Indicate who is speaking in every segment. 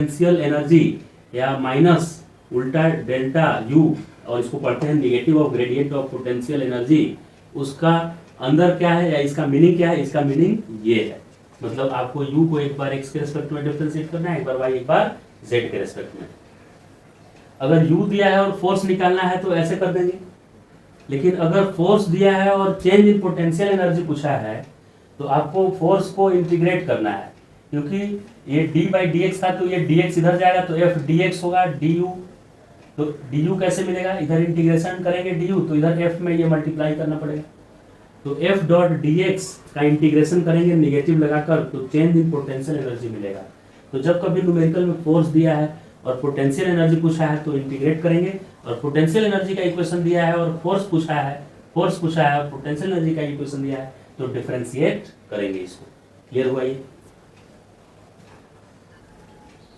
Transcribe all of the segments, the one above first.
Speaker 1: Potential energy या minus उल्टा delta U, और इसको पढ़ते हैं negative of gradient of potential energy, उसका अंदर क्या है या इसका मीनिंग क्या है? इसका मीनिंग ये है, मतलब आपको u को एक बार x के रेस्पेक्ट में डिफरेंशिएट करना है, एक बार y, एक बार z के रेस्पेक्ट में। अगर u दिया है और फोर्स निकालना है तो ऐसे कर देंगे, लेकिन अगर फोर्स दिया है और चेंज इन पोटेंशियल एनर्जी पूछा है तो आपको फोर्स को इंटीग्रेट करना है, क्योंकि ये d/dx था तो ये dx इधर जाएगा तो f dx होगा du, तो du कैसे मिलेगा? इधर इंटीग्रेशन करेंगे du तो इधर f में ये मल्टीप्लाई करना पड़ेगा, तो f डॉट dx का इंटीग्रेशन करेंगे निगेटिव लगाकर तो चेंज इन पोटेंशियल एनर्जी मिलेगा। तो जब कभी न्यूमेरिकल में फोर्स दिया है और पोटेंशियल एनर्जी पूछा है तो इंटीग्रेट करेंगे, और पोटेंशियल एनर्जी का इक्वेशन दिया है और फोर्स पूछा है और पोटेंशियल एनर्जी का इक्वेशन दिया है तो डिफरेंशिएट करेंगे इसको। क्लियर हुआ ये?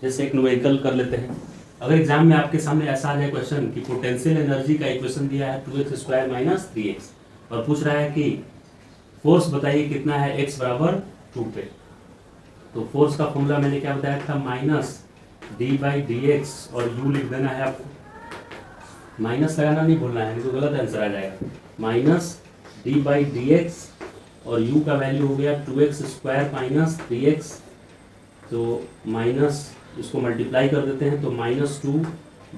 Speaker 1: जैसे एक न्यूमेरिकल कर लेते हैं, अगर एग्जाम में आपके सामने ऐसा आ जाए क्वेश्चन कि पोटेंशियल एनर्जी का इक्वेशन दिया है 2x² - 3x और पूछ रहा है कि फोर्स बताइए कितना है x बराबर 2 पे, तो फोर्स का फॉर्मूला मैंने क्या बताया था? -d/dx, और u लिख देना है आपको, माइनस लगाना नहीं भूलना है, नहीं तो गलत आंसर आ जाएगा। -d/dx और u का वैल्यू हो गया 2x² - 3x, तो माइनस इसको मल्टीप्लाई कर देते हैं तो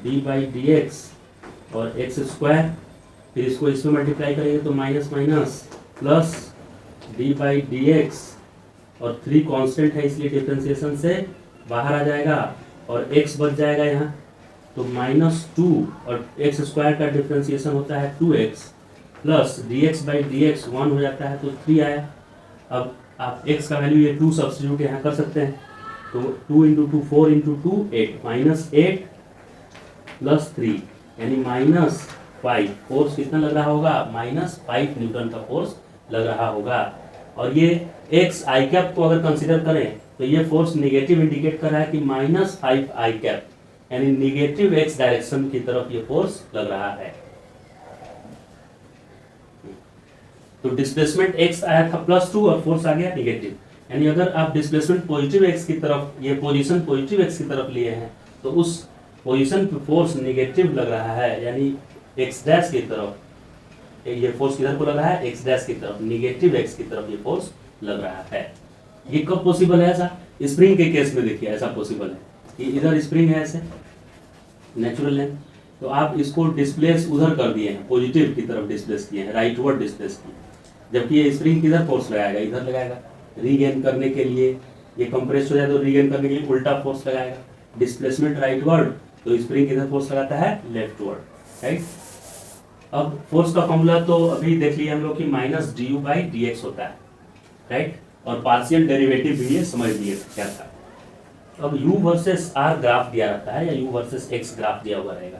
Speaker 1: -2d/dx और x², फिर इसको इसमें मल्टीप्लाई करेंगे तो माइनस माइनस प्लस d/dx, और 3 कांस्टेंट है इसलिए डिफरेंशिएशन से बाहर आ जाएगा और x बच जाएगा यहाँ, तो -2 और x² का डिफरेंशिएशन होता है 2x प्लस dx/dx 1 हो जाता है तो 3 आया। अब आप x का वैल्यू ये 2 सब्स्टिट्यूट यहाँ कर सकते हैं, तो 2 × 2 4 × 2 8 -8 प्लस 3 यानी -5। फोर्स कितना लग रहा होगा? -5 न्यूटन का फोर्स लग रहा होगा। और ये x i कैप को अगर कंसीडर करें तो ये फोर्स नेगेटिव इंडिकेट कर रहा है कि -5 i कैप, यानी नेगेटिव x डायरेक्शन की तरफ ये फोर्स लग रहा है। तो डिस्प्लेसमेंट x आया था +2 और फोर्स आ गया नेगेटिव, यानी अगर आप डिस्प्लेसमेंट पॉजिटिव x की तरफ, ये पोजीशन पॉजिटिव x की तरफ लिए हैं तो उस पोजीशन पे फोर्स नेगेटिव लग रहा है, यानी x' की तरफ ये फोर्स किधर को लग रहा है? x' की तरफ, नेगेटिव x की तरफ ये फोर्स लग रहा है। ये कब पॉसिबल है? ऐसा स्प्रिंग के केस में देखिए ऐसा पॉसिबल है कि इधर स्प्रिंग है ऐसे नेचुरल लेंथ, तो आप इसको डिस्प्लेस उधर कर दिए हैं, पॉजिटिव की तरफ डिस्प्लेस किए हैं, राइटवर्ड डिस्प्लेस किए, जबकि ये स्प्रिंग किधर फोर्स लगाएगा? इधर लगाएगा। रीगेन करने के लिए ये कंप्रेस हो जाए तो रीगेन करने के लिए उल्टा फोर्स लगाएगा। डिस्प्लेसमेंट राइटवर्ड तो स्प्रिंग किधर फोर्स लगाता है? Leftward, right. अब फोर्स का फॉर्मूला तो अभी देख लिया हम लोग कि -du/dx होता है, राइट, और पार्शियल डेरिवेटिव भी ये समझ लिए क्या था। अब u वर्सेस r ग्राफ दिया रहता है या u वर्सेस x ग्राफ दिया हुआ रहेगा,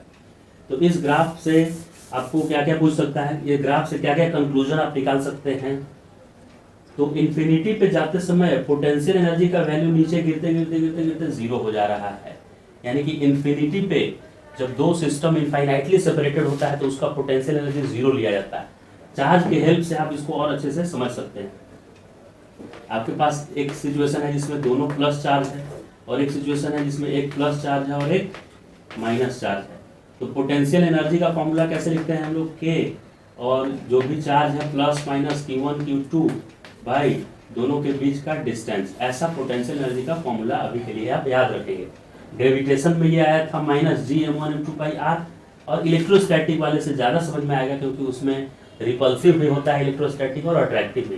Speaker 1: तो इस ग्राफ से आपको क्या क्या पूछ सकता है, ये ग्राफ से क्या क्या कंक्लूजन आप निकाल सकते हैं। तो इन्फिनिटी पे जाते समय पोटेंशियल एनर्जी का वैल्यू नीचे गिरते गिरते गिरते गिरते 0 हो जा रहा है, यानी कि इन्फिनिटी पे जब दो सिस्टम इनफाइनाइटली सेपरेटेड होता है तो उसका पोटेंशियल एनर्जी 0 लिया जाता है। चार्ज के हेल्प से आप इसको और अच्छे से समझ सकते हैं। आपके पास एक सिचुएशन है जिसमें दोनों प्लस चार्ज है और एक सिचुएशन है जिसमें एक प्लस चार्ज है और एक माइनस चार्ज है। तो पोटेंशियल एनर्जी का फॉर्मूला कैसे लिखते हैं हम लोग? K और जो भी चार्ज है प्लस माइनस Q1 Q2 भाई दोनों के बीच का डिस्टेंस, ऐसा पोटेंशियल एनर्जी का फॉर्मूला अभी के लिए आप याद रखेंगे। ग्रेविटेशन में ये आया था -Gm1m2/r, और इलेक्ट्रोस्टैटिक वाले से ज़्यादा समझ में आएगा क्योंकि उसमें रिपल्सिव भी होता है इलेक्ट्रोस्टैटिक और अट्रैक्टिव भी,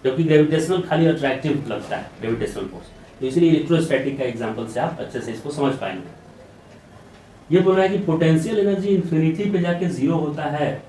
Speaker 1: क्योंकि ग्रेविटेशनल खाली अट्रैक्टिव लगता है ग्रेविटेशनल फोर्स, तो इसलिए इलेक्ट्रोस्टैटिक का एग्जाम्पल से आप अच्छे से इसको समझ पाएंगे। ये बोल रहा है कि पोटेंशियल एनर्जी इन्फिनिटी पे जाके 0 होता है,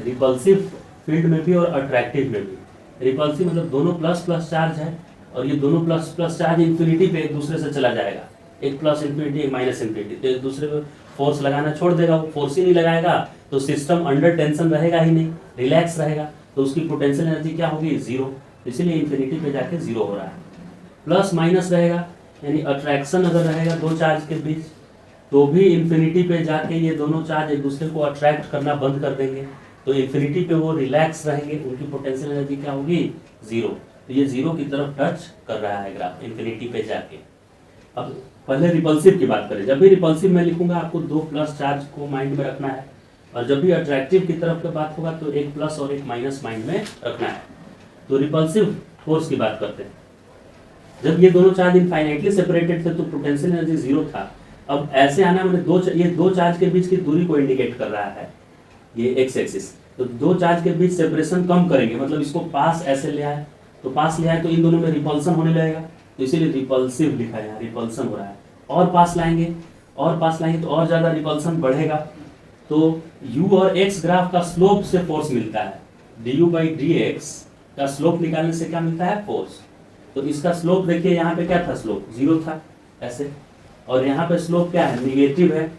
Speaker 1: रिपल्सिव फील्ड में भी और अट्रैक्टिव में भी। रिपल्सिव मतलब दोनों प्लस प्लस चार्ज है और ये दोनों प्लस प्लस चार्ज इन्फिनिटी पे एक दूसरे से चला जाएगा, एक प्लस इन्फिनिटी एक माइनस इन्फिनिटी, तो एक दूसरे पे फोर्स लगाना छोड़ देगा। वो फोर्स ही नहीं लगाएगा तो सिस्टम अंडर टेंशन रहेगा ही नहीं, रिलैक्स रहेगा, तो उसकी पोटेंशियल एनर्जी क्या होगी? 0। इसीलिए इन्फिनिटी पे जाके 0 हो रहा है। प्लस माइनस रहेगा यानी अट्रैक्शन अगर रहेगा दो चार्ज के बीच तो भी इन्फिनिटी पे जाके ये दोनों चार्ज एक दूसरे को अट्रैक्ट करना बंद कर देंगे, तो इन्फिनिटी पे वो रिलैक्स रहेंगे, उनकी पोटेंशियल एनर्जी क्या होगी? 0। तो ये 0 की तरफ टच कर रहा है ग्राफ इन्फिनिटी पे जाके। अब पहले रिपल्सिव की बात करें। जब भी रिपल्सिव मैं लिखूंगा आपको 2 प्लस चार्ज को माइंड में रखना है, और जब भी अट्रैक्टिव की तरफ की बात होगा तो एक प्लस और एक माइनस माइंड में रखना है। तो रिपल्सिव फोर्स की बात करते हैं। जब ये दोनों चार्ज इनफाइनाइटली सेपरेटेड थे तो पोटेंशियल एनर्जी 0 था। अब ऐसे आना मैंने ये दो चार्ज के बीच की दूरी को इंडिकेट कर रहा है, ये एक्स एक्सिस। तो दो चार्ज के बीच सेपरेशन कम करेंगे, मतलब इसको पास ऐसे ले आए, तो पास ले आए तो इन दोनों में रिपल्सन होने लगेगा, तो इसीलिए रिपल्सिव लिखा है, रिपल्सन हो रहा है। और पास लाएंगे तो और ज्यादा रिपल्सन बढ़ेगा। तो u और x ग्राफ का स्लोप से फोर्स मिलता है, du/dx का स्लोप निकालने से क्या मिलता है, फोर्स। तो इसका स्लोप देखिए, यहाँ पे क्या था, स्लोप 0 था ऐसे, और यहाँ पे स्लोप क्या है, निगेटिव है।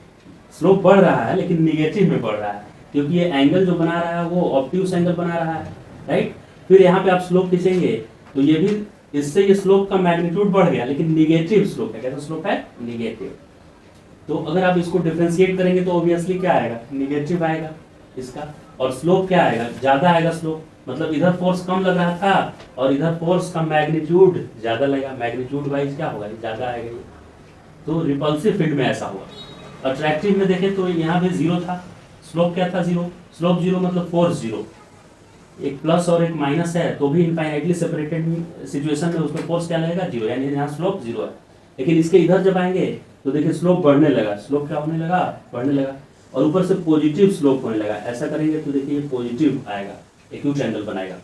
Speaker 1: स्लोप बढ़ रहा है लेकिन निगेटिव में बढ़ रहा है, क्योंकि ये एंगल जो बना रहा है वो ऑब्ट्यूस एंगल बना रहा है, राइट। फिर यहाँ पे आप स्लोप खींचेंगे तो ये भी, इससे ये स्लोप का मैग्नीट्यूड बढ़ गया, लेकिन निगेटिव स्लोप है। कैसा स्लोप है, निगेटिव। तो अगर आप इसको डिफरेंशिएट करेंगे तो ऑब्वियसली क्या आएगा, निगेटिव आएगा इसका, और स्लोप क्या आएगा, ज्यादा आएगा स्लोप। मतलब इधर फोर्स कम लग रहा था और इधर फोर्स का मैग्नीट्यूड ज्यादा लगेगा, मैग्नीट्यूड वाइज क्या होगा, ज्यादा आएगा ये। तो रिपल्सिव फील्ड में ऐसा हुआ। अट्रैक्टिव में देखें तो यहाँ भी 0 था, स्लोप क्या था, 0। स्लोप 0 मतलब फोर्स 0। एक प्लस और एक माइनस है तो भी इनफाइनाइटली सेपरेटेड सिचुएशन में उसमें फोर्स क्या लगेगा, 0, यानी यहाँ स्लोप 0 है। लेकिन इसके इधर जब आएंगे तो देखिए स्लोप बढ़ने लगा, स्लोप क्या होने लगा, बढ़ने लगा, और ऊपर से पॉजिटिव स्लोप होने लगा। ऐसा करेंगे तो देखिए ये पॉजिटिव आएगा, एक्यूट एंगल बनाएगा।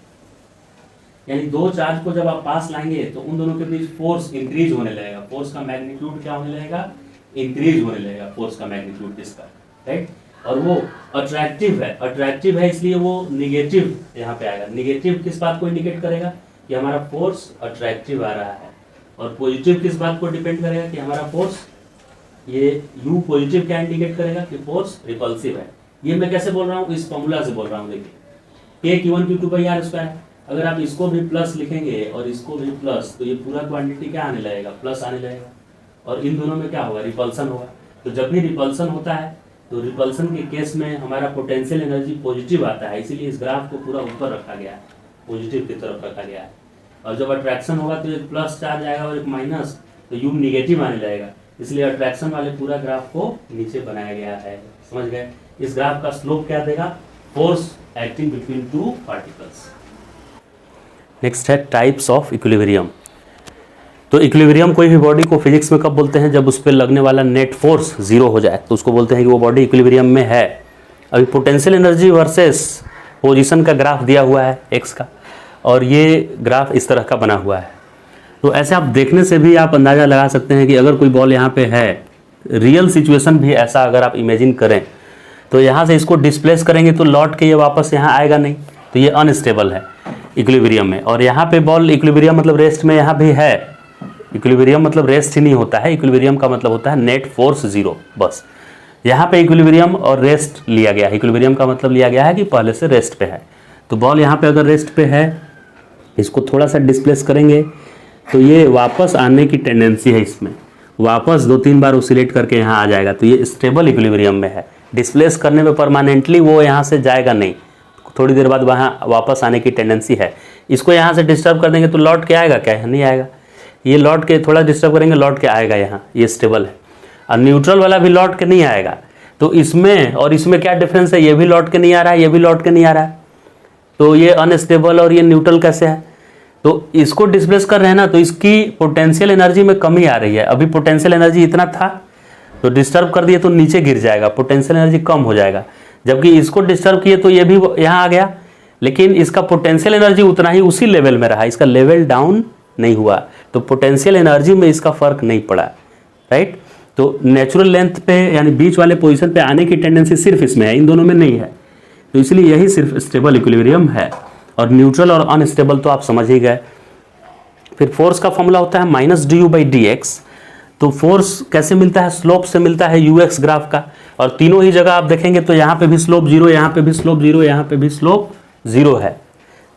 Speaker 1: यानी दो चार्ज को जब आप पास लाएंगे तो उन दोनों के बीच फोर्स इंक्रीज होने लगेगा, फोर्स का मैग्नीट्यूड क्या होने लगेगा, इंक्रीज होने लगेगा, फोर्स का मैग्नीट्यूड इसका, राइट। और वो अट्रैक्टिव है इसलिए वो निगेटिव यहाँ पे आएगा। निगेटिव किस बात को इंडिकेट करेगा कि हमारा फोर्स अट्रैक्टिव आ रहा है, और पॉजिटिव किस बात को डिपेंड करेगा कि हमारा फोर्स, ये u पॉजिटिव क्या इंडिकेट करेगा कि फोर्स रिपल्सिव है। ये मैं कैसे बोल रहा हूँ, इस फॉर्मूला से बोल रहा हूँ। देखिए k q1 q2/r², अगर आप इसको भी प्लस लिखेंगे और इसको भी प्लस, तो ये पूरा क्वांटिटी क्या आने लगेगा, प्लस आने लगेगा, और इन दोनों में क्या होगा, रिपल्सन होगा। तो जब भी रिपल्सन होता है तो रिपल्सन के केस में हमारा पोटेंशियल एनर्जी पॉजिटिव आता है, इसीलिए इस ग्राफ को पूरा ऊपर रखा गया है, पॉजिटिव की तरफ रखा गया है। और जब अट्रैक्शन होगा तो एक प्लस चार्ज आएगा और एक माइनस, तो यू निगेटिव आने लगेगा, इसलिए अट्रैक्शन वाले पूरा ग्राफ को नीचे बनाया गया है। समझ गए। इस ग्राफ का स्लोप क्या देगा, force acting between two particles. Next है टाइप्स ऑफ इक्विलिब्रियम। तो इक्विलिब्रियम कोई भी बॉडी को फिजिक्स में कब बोलते हैं, जब उस पर लगने वाला नेट फोर्स 0 हो जाए तो उसको बोलते हैं कि वो बॉडी इक्विलिब्रियम में है। अभी पोटेंशियल एनर्जी वर्सेस पोजीशन का ग्राफ दिया हुआ है एक्स का, और ये ग्राफ इस तरह का बना हुआ है। तो ऐसे आप देखने से भी आप अंदाज़ा लगा सकते हैं कि अगर कोई बॉल यहाँ पे है, रियल सिचुएशन भी ऐसा अगर आप इमेजिन करें, तो यहाँ से इसको डिस्प्लेस करेंगे तो लौट के ये वापस यहाँ आएगा नहीं, तो ये अनस्टेबल है इक्विलिब्रियम में। और यहाँ पे बॉल इक्विलिब्रियम मतलब रेस्ट में यहाँ भी है, इक्विलिब्रियम मतलब रेस्ट ही नहीं होता है, इक्विलिब्रियम का मतलब होता है नेट फोर्स 0 बस। यहाँ पे इक्विलिब्रियम और रेस्ट लिया गया है, इक्विलिब्रियम का मतलब लिया गया है कि पहले से रेस्ट पे है। तो बॉल यहाँ पे अगर रेस्ट पे है, इसको थोड़ा सा डिस्प्लेस करेंगे तो ये वापस आने की टेंडेंसी है, इसमें वापस 2-3 बार ओसिलेट करके यहाँ आ जाएगा, तो ये स्टेबल इक्विलिब्रियम में है। डिस्प्लेस करने में परमानेंटली वो यहाँ से जाएगा नहीं, थोड़ी देर बाद वहाँ वापस आने की टेंडेंसी है। इसको यहाँ से डिस्टर्ब कर देंगे तो लौट के आएगा क्या, नहीं आएगा। ये लौट के थोड़ा डिस्टर्ब करेंगे, लौट के आएगा यहाँ, ये स्टेबल है। और न्यूट्रल वाला भी लौट के नहीं आएगा। तो इसमें और इसमें क्या डिफरेंस है, ये भी लौट के नहीं आ रहा है, ये भी लौट के नहीं आ रहा है, तो ये अनस्टेबल और ये न्यूट्रल कैसे है। तो इसको डिस्प्लेस कर रहे हैं ना, तो इसकी पोटेंशियल एनर्जी में कमी आ रही है। अभी पोटेंशियल एनर्जी इतना था तो डिस्टर्ब कर दिए तो नीचे गिर जाएगा, पोटेंशियल एनर्जी कम हो जाएगा। जबकि इसको डिस्टर्ब किए तो ये भी यहाँ आ गया, लेकिन इसका पोटेंशियल एनर्जी उतना ही उसी लेवल में रहा, इसका लेवल डाउन नहीं हुआ, तो पोटेंशियल एनर्जी में इसका फर्क नहीं पड़ा, राइट। तो नेचुरल लेंथ पे यानी बीच वाले पोजीशन पे आने की टेंडेंसी सिर्फ इसमें है, इन दोनों में नहीं है। तो इसलिए यही सिर्फ स्टेबल इक्विलिब्रियम है, और न्यूट्रल और अनस्टेबल तो आप समझ ही गए। फिर फोर्स का फॉर्मूला होता है -du/dx। तो फोर्स कैसे मिलता है, स्लोप से मिलता है ux ग्राफ का, और तीनों ही जगह आप देखेंगे तो यहाँ पे भी स्लोप 0, यहाँ पे भी स्लोप 0, यहाँ पे भी स्लोप 0 है।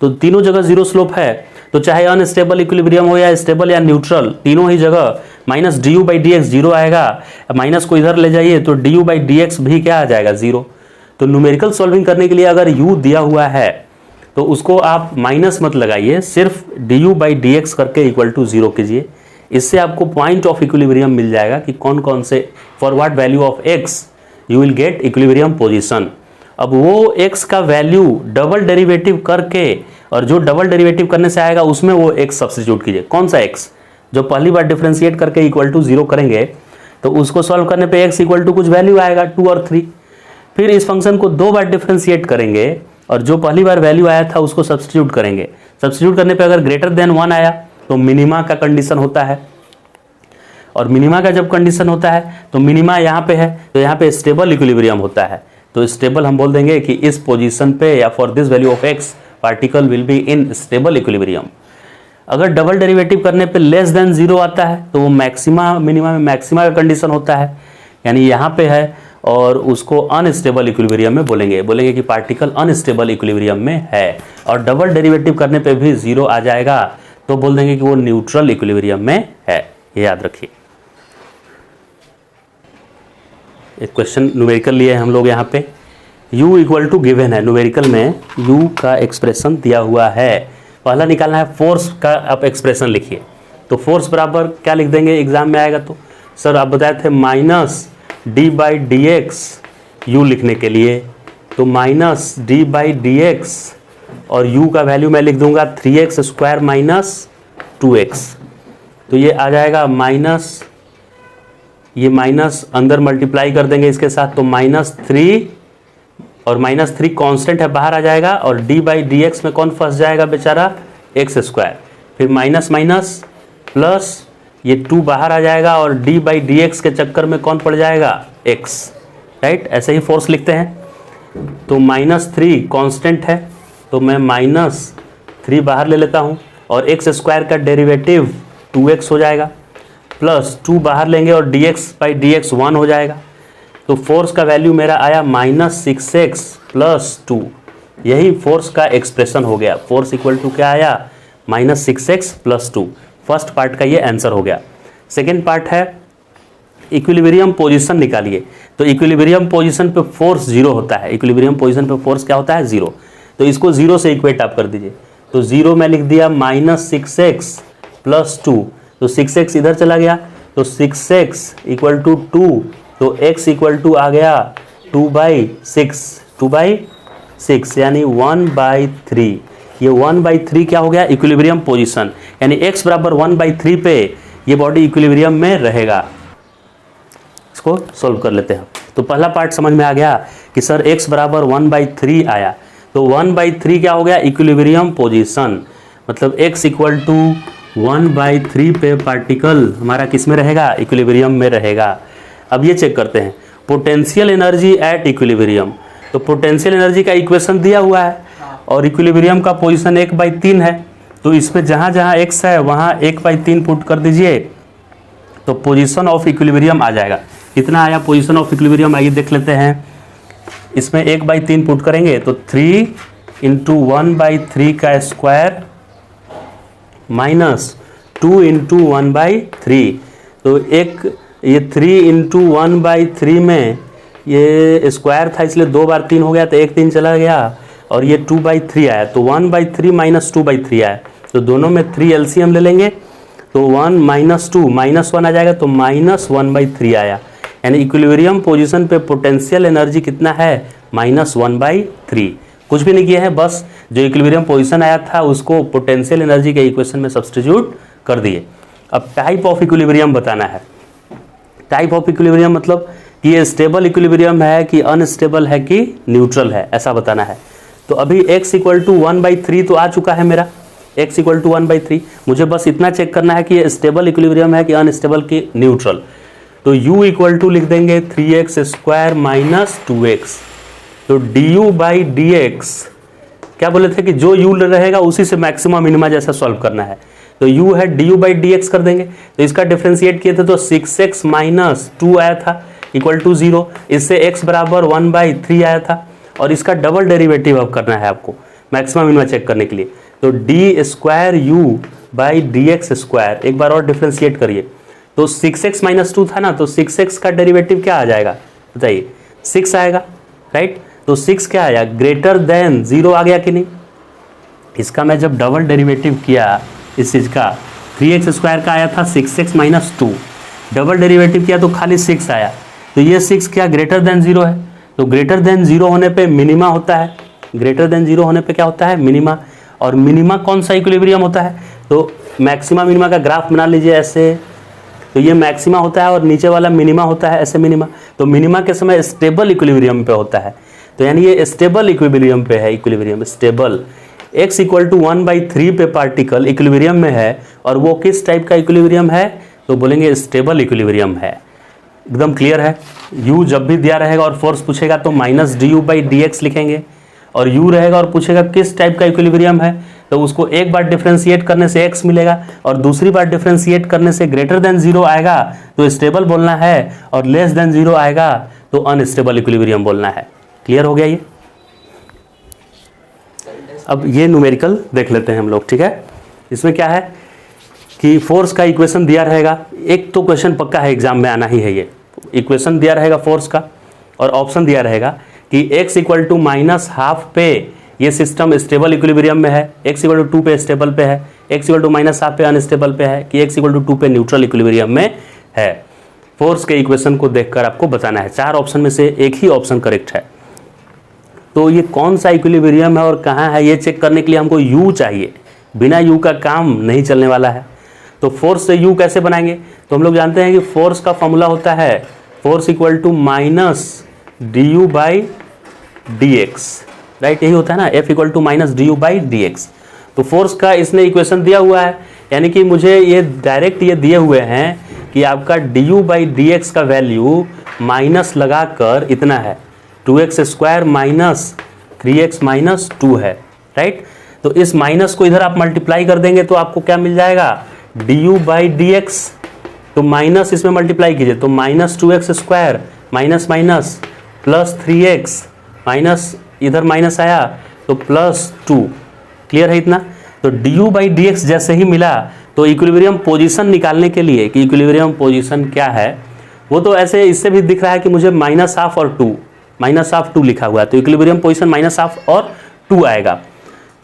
Speaker 1: तो तीनों जगह 0 स्लोप है, तो चाहे अनस्टेबल इक्विलिब्रियम हो या स्टेबल या न्यूट्रल, तीनों ही जगह -du/dx 0 आएगा। माइनस को इधर ले जाइए तो du/dx भी क्या आ जाएगा, 0। तो न्यूमेरिकल सॉल्विंग करने के लिए अगर u दिया हुआ है तो उसको आप माइनस मत लगाइए, सिर्फ du/dx करके इक्वल टू 0 कीजिए। इससे आपको पॉइंट ऑफ इक्विलिब्रियम मिल जाएगा कि कौन कौन से for what value of x you will get equilibrium position. अब वो x का वैल्यू डबल डेरिवेटिव करके, और जो डबल डेरिवेटिव करने से आएगा उसमें वो x सब्स्टिट्यूट कीजिए। कौन सा x? जो पहली बार डिफरेंशिएट करके इक्वल टू 0 करेंगे तो उसको सॉल्व करने पे x इक्वल टू कुछ वैल्यू आएगा 2 और 3। फिर इस फंक्शन को 2 बार डिफरेंशिएट करेंगे और जो पहली बार वैल्यू आया था उसको सब्स्टिट्यूट करेंगे। सब्स्टिट्यूट करने पे अगर ग्रेटर देन 1 आया तो मिनिमा का कंडीशन होता है, और मिनिमा का जब कंडीशन होता है तो मिनिमा यहाँ पे है तो यहाँ पे स्टेबल इक्विलिब्रियम होता है। तो स्टेबल हम बोल देंगे कि इस पोजीशन पे या for this value of x particle will be in stable equilibrium. अगर डबल डेरिवेटिव करने पे लेस देन 0 आता है तो वो मैक्सिमा मिनिमा में मैक्सिमा का कंडीशन होता है, यानी यहाँ पे है, और उसको अनस्टेबल इक्विलिब्रियम में बोलेंगे कि पार्टिकल अनस्टेबल इक्विलिब्रियम में है। और डबल डेरिवेटिव करने पे भी 0 आ जाएगा तो बोल देंगे कि वो न्यूट्रल इक्विलिब्रियम में है। ये याद रखिए। एक क्वेश्चन न्यूमेरिकल लिए हम लोग यहाँ पे, u इक्वल टू गिवन है, न्यूमेरिकल में u का एक्सप्रेशन दिया हुआ है। पहला निकालना है फोर्स का, आप एक्सप्रेशन लिखिए। तो फोर्स बराबर क्या लिख देंगे एग्जाम में आएगा तो? सर आप बताए थे minus D by D x you लिखने के लिए, तो minus D by D x और u का वैल्यू मैं लिख दूंगा 3x स्क्वायर माइनस 2x। तो ये आ जाएगा माइनस, ये माइनस अंदर मल्टीप्लाई कर देंगे इसके साथ तो -3, और -3 कांस्टेंट है बाहर आ जाएगा, और d बाई डी एक्स में कौन फंस जाएगा बेचारा? x square. फिर माइनस माइनस प्लस, ये 2 बाहर आ जाएगा और d बाई डी एक्स के चक्कर में कौन पड़ जाएगा? x, right. ऐसे ही फोर्स लिखते हैं। तो -3 कांस्टेंट है तो मैं -3 बाहर ले लेता हूँ, और x स्क्वायर का डेरिवेटिव 2x हो जाएगा, प्लस 2 बाहर लेंगे और dx बाई डी एक्स 1 हो जाएगा। तो फोर्स का वैल्यू मेरा आया -6x प्लस 2। यही फोर्स का एक्सप्रेशन हो गया। फोर्स इक्वल टू क्या आया? -6x plus 2। फर्स्ट पार्ट का ये आंसर हो गया। सेकेंड पार्ट है इक्विलिब्रियम पोजीशन निकालिए। तो इक्विलिब्रियम पोजीशन पे फोर्स 0 होता है। इक्विलिब्रियम पोजीशन पे फोर्स क्या होता है? 0। तो इसको 0 से इक्वेट आप कर दीजिए। तो 0 में लिख दिया -6x प्लस 2, तो 6x इधर चला गया तो 6x इक्वल टू 2, तो x इक्वल टू आ गया 2/6 यानी 1/3। ये 1/3 क्या हो गया? इक्विलिब्रियम पोजीशन, यानी x बराबर 1/3 पे ये बॉडी इक्विलिब्रियम में रहेगा। इसको सोल्व कर लेते हैं। तो पहला पार्ट समझ में आ गया कि सर x बराबर 1/3 आया, तो 1/3 क्या हो गया? Equilibrium position. मतलब x इक्वल टू 1/3 पे पार्टिकल हमारा किस में रहेगा? इक्विलिब्रियम में रहेगा। अब ये चेक करते हैं पोटेंशियल एनर्जी एट इक्विलिब्रियम। तो पोटेंशियल एनर्जी का इक्वेशन दिया हुआ है और इक्विलिब्रियम का पोजीशन 1/3 है, तो इसमें जहाँ जहाँ x है वहाँ 1/3 पुट कर दीजिए तो पोजीशन ऑफ इक्विलिब्रियम आ जाएगा। कितना आया पोजीशन ऑफ इक्विलिब्रियम? आइए देख लेते हैं। इसमें 1/3 पुट करेंगे तो 3 इंटू 1/3 का स्क्वायर माइनस 2 इंटू 1/3। तो एक ये 3 इंटू 1/3 में ये स्क्वायर था इसलिए 2 बार 3 हो गया तो 1 3 चला गया, और ये 2/3 आया तो 1/3 माइनस 2/3 आया। तो दोनों में 3 एलसीएम ले लेंगे तो 1 माइनस 2 -1 आ जाएगा तो -1/3 आया। यानी इक्विलिब्रियम पोजीशन पे पोटेंशियल एनर्जी कितना है? -1/3। कुछ भी नहीं किया है, बस जो इक्विलिब्रियम पोजीशन आया था उसको पोटेंशियल एनर्जी के इक्वेशन में सब्स्टिट्यूट कर दिए। अब टाइप ऑफ इक्विलिब्रियम बताना है। टाइप ऑफ इक्विलिब्रियम मतलब कि ये स्टेबल इक्विलिब्रियम है कि अनस्टेबल है कि न्यूट्रल है, ऐसा बताना है। तो अभी x इक्वल टू 1/3 तो आ चुका है मेरा, x इक्वल टू 1/3। मुझे बस इतना चेक करना है कि ये स्टेबल इक्विलिब्रियम है कि अनस्टेबल की न्यूट्रल। तो u इक्वल टू लिख देंगे 3x स्क्वायर माइनस 2x। तो du बाई डी एक्स क्या बोले थे कि जो u रहेगा उसी से मैक्सिमम मिनिमा जैसा सॉल्व करना है। तो u है du बाई डी एक्स कर देंगे। तो इसका डिफ्रेंशिएट किए थे तो 6x माइनस 2 आया था इक्वल टू 0। इससे x बराबर 1/3 आया था, और इसका डबल डेरिवेटिव अब करना है आपको मैक्सिमम मिनिमा चेक करने के लिए। तो D square u by D x square, एक बार और डिफ्रेंशिएट करिए। तो 6x माइनस 2 था ना, तो 6x का डेरिवेटिव क्या आ जाएगा बताइए? 6 आएगा, राइट। तो 6 क्या आया? ग्रेटर देन 0 आ गया कि नहीं? इसका मैं जब डबल डेरिवेटिव किया इस चीज़ का 3x स्क्वायर का आया था 6x माइनस 2, डबल डेरिवेटिव किया तो खाली 6 आया, तो ये 6 क्या ग्रेटर देन 0 है, तो ग्रेटर देन 0 होने पे मिनिमा होता है, ग्रेटर देन 0 होने पे क्या होता है, मिनिमा। और मिनिमा कौन सा इक्विलिब्रियम होता है, तो मैक्सिमा मिनिमा का ग्राफ बना लीजिए ऐसे, तो ये मैक्सिमा होता है और नीचे वाला मिनिमा होता है ऐसे मिनिमा, तो मिनिमा के समय स्टेबल इक्विलिब्रियम पे होता है, तो यानी ये स्टेबल इक्विलिब्रियम पे है, equilibrium stable. x equal to 1/3 पे पार्टिकल इक्विलिब्रियम में है, और वो किस टाइप का इक्विलिब्रियम है, तो बोलेंगे स्टेबल इक्विलिब्रियम है। एकदम क्लियर है। u जब भी दिया रहेगा और फोर्स पूछेगा तो माइनस du/dx लिखेंगे, और u रहेगा और पूछेगा किस टाइप का इक्विलिब्रियम है, तो उसको एक बार डिफरेंशिएट करने से x मिलेगा, और दूसरी बार डिफरेंशिएट करने से ग्रेटर देन 0 आएगा तो स्टेबल बोलना है, और लेस देन 0 आएगा तो अनस्टेबल इक्विलिब्रियम बोलना है। क्लियर हो गया ये। अब ये न्यूमेरिकल देख लेते हैं हम लोग, ठीक है। इसमें क्या है कि फोर्स का इक्वेशन दिया रहेगा, एक तो क्वेश्चन पक्का है एग्जाम में आना ही है, ये इक्वेशन दिया रहेगा फोर्स का, और ऑप्शन दिया रहेगा कि x इक्वल टू -12 पे ये सिस्टम स्टेबल इक्विलिब्रियम में है, x इक्वल टू 2 पे स्टेबल पे है, x इक्वल टू -12 पे अनस्टेबल पे है, कि x इक्वल टू 2 पे न्यूट्रल इक्विलिब्रियम में है। फोर्स के इक्वेशन को देखकर आपको बताना है, 4 ऑप्शन में से एक ही ऑप्शन करेक्ट है। तो ये कौन सा इक्विलिब्रियम है और कहाँ है, ये चेक करने के लिए हमको u चाहिए, बिना u का काम नहीं चलने वाला है। तो फोर्स से u कैसे बनाएंगे, तो हम लोग जानते हैं कि फोर्स का फॉर्मूला होता है force equal to -du/dx, right, यही होता है ना, F इक्वल टू -du/dx। तो फोर्स का इसने इक्वेशन दिया हुआ है, यानी कि मुझे ये डायरेक्ट ये दिए हुए हैं कि आपका du/dx का वैल्यू माइनस लगाकर इतना है, 2x² माइनस 3x माइनस 2 है, राइट। तो इस माइनस को इधर आप मल्टीप्लाई कर देंगे तो आपको क्या मिल जाएगा, du/dx, तो माइनस इसमें मल्टीप्लाई कीजिए तो -2x² minus minus plus 3x minus इधर माइनस आया तो +2। क्लियर है इतना। तो du/dx जैसे ही मिला तो इक्विलिब्रियम पोजीशन निकालने के लिए कि इक्विलिब्रियम पोजीशन क्या है, वो तो ऐसे इससे भी दिख रहा है कि मुझे -12 और 2, -2 लिखा हुआ है, तो इक्विलिब्रियम पोजीशन -12 और 2 आएगा।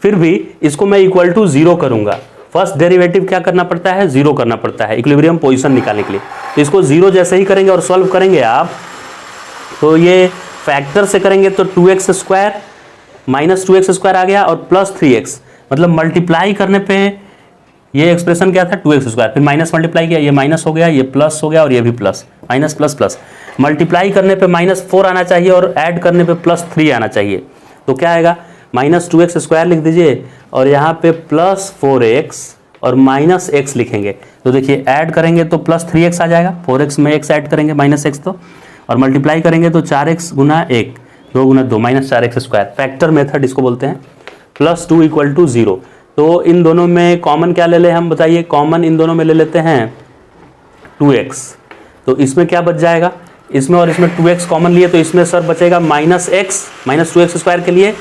Speaker 1: फिर भी इसको मैं इक्वल टू 0 करूंगा, फर्स्ट डेरिवेटिव क्या करना पड़ता है, 0 करना पड़ता है इक्विलिब्रियम पोजीशन निकालने के लिए। तो इसको 0 जैसे ही करेंगे और सॉल्व करेंगे आप, तो ये फैक्टर से करेंगे तो 2x² -2x² आ गया और प्लस 3x, मतलब मल्टीप्लाई करने पे ये एक्सप्रेशन क्या था 2x², फिर माइनस मल्टीप्लाई किया, ये माइनस हो गया, ये प्लस हो गया और ये भी plus, minus plus plus, multiply करने पे -4 आना चाहिए और ऐड करने पे +3 आना चाहिए। तो क्या आएगा, -2x² लिख दीजिए और यहाँ पे +4x और -x लिखेंगे। तो देखिए ऐड करेंगे तो +3x आ जाएगा, 4x में x ऐड करेंगे -x तो, और मल्टीप्लाई करेंगे तो 4x गुना 1, 2 गुना 2 -4x², फैक्टर मेथड इसको बोलते हैं। +2 इक्वल टू 0। तो इन दोनों में कॉमन क्या ले लें हम, बताइए, कॉमन इन दोनों में ले लेते हैं 2x, तो इसमें क्या बच जाएगा, इसमें और इसमें 2x कॉमन लिए तो इसमें सर बचेगा -x -2x² के लिए,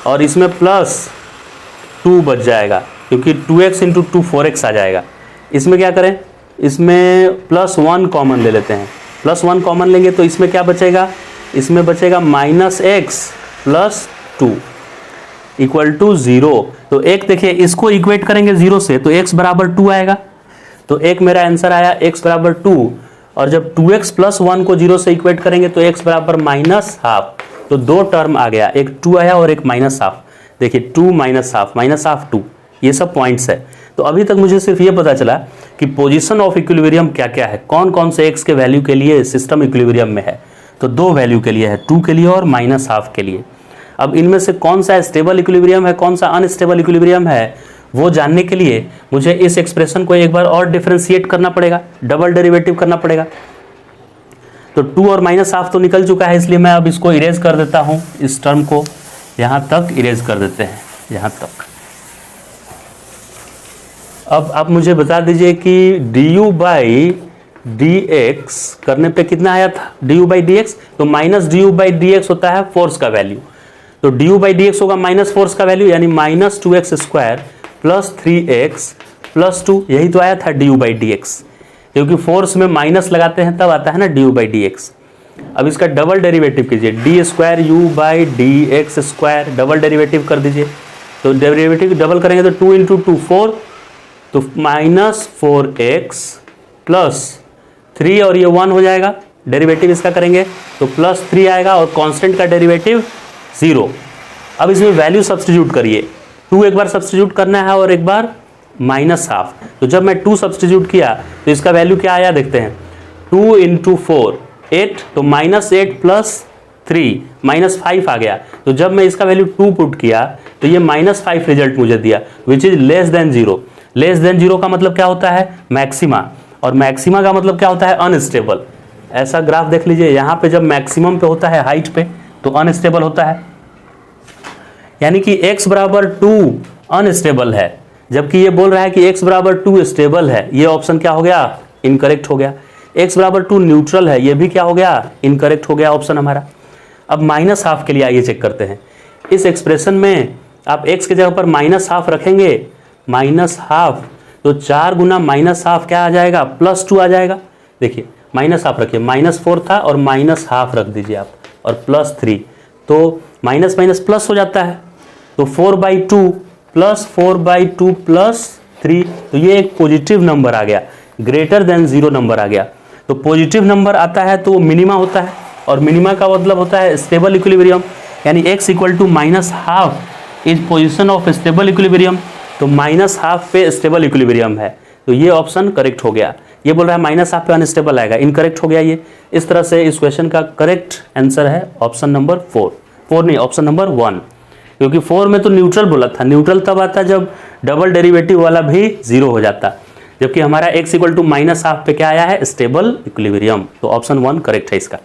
Speaker 1: और इसमें +2 बच जाएगा क्योंकि 2x × 2 4x आ जाएगा। इसमें क्या करें, इसमें +1 कॉमन ले लेते हैं, +1 कॉमन लेंगे तो इसमें क्या बचेगा, इसमें बचेगा -x + 2 इक्वल टू 0। तो एक देखिए इसको इक्वेट करेंगे 0 से तो x बराबर 2 आएगा, तो एक मेरा आंसर आया x बराबर 2, और जब 2x + 1 को 0 से इक्वेट करेंगे तो x बराबर -12, तो 2 टर्म आ गया, एक 2 आया और एक -12। देखिए 2 -12 2, ये सब पॉइंट्स है। तो अभी तक मुझे सिर्फ ये पता चला कि पोजीशन ऑफ इक्विलिब्रियम क्या क्या है, कौन कौन से x के वैल्यू के लिए सिस्टम इक्विलिब्रियम में है। तो 2 वैल्यू के लिए है, 2 के लिए और -12 के लिए। अब इनमें से कौन सा स्टेबल इक्विलिब्रियम है, कौन सा अनस्टेबल इक्विलिब्रियम है, वो जानने के लिए मुझे इस एक्सप्रेशन को एक बार और डिफरेंशिएट करना पड़ेगा, डबल डेरिवेटिव करना पड़ेगा। तो 2 और -12 तो निकल चुका है, इसलिए मैं अब इसको इरेज कर देता हूं, इस टर्म को यहां तक इरेज कर देते हैं, यहां तक। अब आप मुझे बता दीजिए कि du/dx करने पे कितना आया था, du/dx, तो -du/dx होता है फोर्स का वैल्यू, तो du/dx होगा माइनस फोर्स का वैल्यू, यानी -2x² + 3x + 2, यही तो आया था du/dx, क्योंकि फोर्स में माइनस लगाते हैं तब आता है ना du/dx। अब इसका डबल डेरिवेटिव कीजिए, d²u/dx², डबल डेरिवेटिव कर दीजिए। तो डेरिवेटिव डबल करेंगे तो 2 × 2 4, तो -4x प्लस 3 और ये 1 हो जाएगा, डेरिवेटिव इसका करेंगे तो +3 आएगा और कांस्टेंट का डेरिवेटिव 0। अब इसमें वैल्यू सब्स्टिट्यूट करिए, 2 एक बार सब्स्टिट्यूट करना है और एक बार -12। तो जब मैं 2 सब्स्टिट्यूट किया तो इसका वैल्यू क्या आया देखते हैं, 2 × 4 8, तो -8 + 3 -5 आ गया। तो जब मैं इसका वैल्यू 2 पुट किया तो ये -5 रिजल्ट मुझे दिया, which is less than 0। Less than 0 का मतलब क्या होता है, मैक्सिमा, और मैक्सिमा का मतलब क्या होता है, अनस्टेबल। ऐसा ग्राफ देख लीजिए, यहाँ पे जब मैक्सिमम पे होता है हाइट पे तो अनस्टेबल होता है, यानी कि x बराबर 2 अनस्टेबल है, जबकि ये बोल रहा है कि x बराबर 2 स्टेबल है। ये ऑप्शन क्या हो गया, इनकरेक्ट हो गया। x बराबर 2 न्यूट्रल है, ये भी क्या हो गया, इनकरेक्ट हो गया ऑप्शन हमारा। अब -12 के लिए आइए चेक करते हैं। इस एक्सप्रेशन में आप x की जगह पर -12 रखेंगे, -12 तो 4 गुना -12 क्या आ जाएगा, +2 आ जाएगा। देखिए -12 रखिए, -4 था और -12 रख दीजिए आप और +3, तो माइनस माइनस प्लस हो जाता है, तो 4/2 + 4/2 + 3, तो ये एक पॉजिटिव नंबर आ गया, ग्रेटर देन 0 नंबर आ गया। तो पॉजिटिव नंबर आता है तो मिनिमा होता है, और मिनिमा का मतलब होता है स्टेबल इक्विलिब्रियम, यानी x = -12 is position of stable equilibrium. तो -12 पे स्टेबल इक्विलिब्रियम है, तो ये ऑप्शन करेक्ट हो गया। ये बोल रहा है -12 पे अनस्टेबल आएगा, इनकरेक्ट हो गया ये। इस तरह से इस क्वेश्चन का करेक्ट आंसर है ऑप्शन नंबर 4 नहीं, ऑप्शन नंबर 1, क्योंकि 4 में तो न्यूट्रल बोला था। न्यूट्रल तब आता जब डबल डेरिवेटिव वाला भी 0 हो जाता, जबकि हमारा x = -12 पे क्या आया है, स्टेबल इक्विलिब्रियम। तो ऑप्शन 1 करेक्ट है इसका।